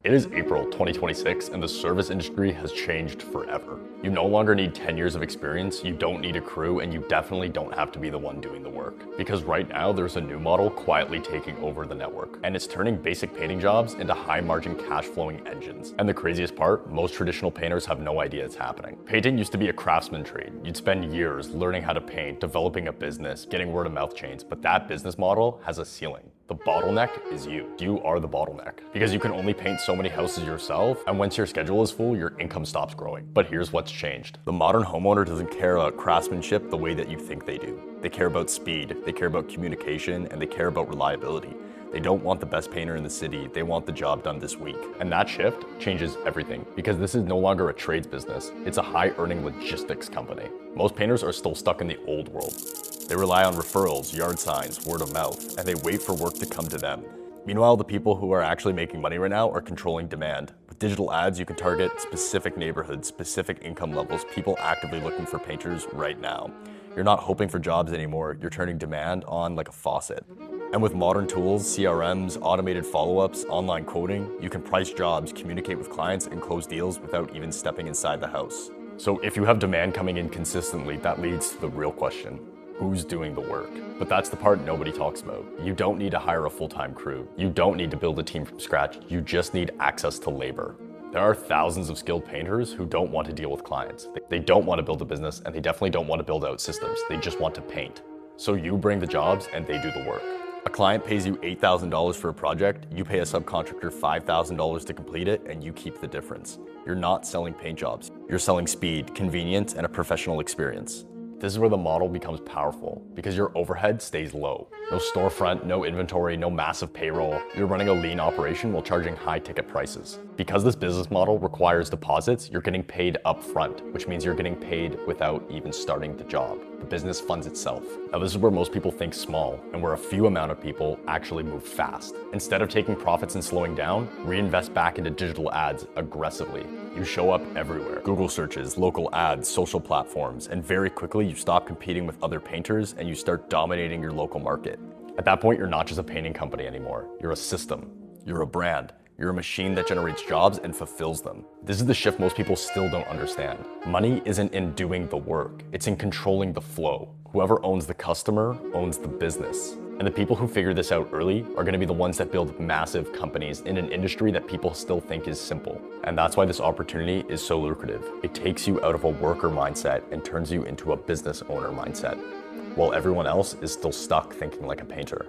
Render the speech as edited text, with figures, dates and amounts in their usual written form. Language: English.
It is April 2026 and the service industry has changed forever. You no longer need 10 years of experience, you don't need a crew, and you definitely don't have to be the one doing the work. Because right now there's a new model quietly taking over the network, and it's turning basic painting jobs into high margin cash flowing engines. And the craziest part, most traditional painters have no idea it's happening. Painting used to be a craftsman trade. You'd spend years learning how to paint, developing a business, getting word of mouth chains, but that business model has a ceiling. The bottleneck is you. You are the bottleneck. Because you can only paint so many houses yourself, and once your schedule is full, your income stops growing. But here's what's changed. The modern homeowner doesn't care about craftsmanship the way that you think they do. They care about speed, they care about communication, and they care about reliability. They don't want the best painter in the city, they want the job done this week. And that shift changes everything, because this is no longer a trades business, it's a high-earning logistics company. Most painters are still stuck in the old world. They rely on referrals, yard signs, word of mouth, and they wait for work to come to them. Meanwhile, the people who are actually making money right now are controlling demand. With digital ads, you can target specific neighborhoods, specific income levels, people actively looking for painters right now. You're not hoping for jobs anymore, you're turning demand on like a faucet. And with modern tools, CRMs, automated follow-ups, online quoting, you can price jobs, communicate with clients, and close deals without even stepping inside the house. So if you have demand coming in consistently, that leads to the real question. Who's doing the work? But that's the part nobody talks about. You don't need to hire a full-time crew. You don't need to build a team from scratch. You just need access to labor. There are thousands of skilled painters who don't want to deal with clients. They don't want to build a business, and they definitely don't want to build out systems. They just want to paint. So you bring the jobs and they do the work. A client pays you $8,000 for a project, you pay a subcontractor $5,000 to complete it, and you keep the difference. You're not selling paint jobs. You're selling speed, convenience, and a professional experience. This is where the model becomes powerful, because your overhead stays low. No storefront, no inventory, no massive payroll. You're running a lean operation while charging high ticket prices. Because this business model requires deposits, you're getting paid up front, which means you're getting paid without even starting the job. The business funds itself. Now this is where most people think small, and where a few amount of people actually move fast. Instead of taking profits and slowing down, reinvest back into digital ads aggressively. You show up everywhere. Google searches, local ads, social platforms, and very quickly you stop competing with other painters and you start dominating your local market. At that point, you're not just a painting company anymore. You're a system. You're a brand. You're a machine that generates jobs and fulfills them. This is the shift most people still don't understand. Money isn't in doing the work, it's in controlling the flow. Whoever owns the customer owns the business. And the people who figure this out early are gonna be the ones that build massive companies in an industry that people still think is simple. And that's why this opportunity is so lucrative. It takes you out of a worker mindset and turns you into a business owner mindset, while everyone else is still stuck thinking like a painter.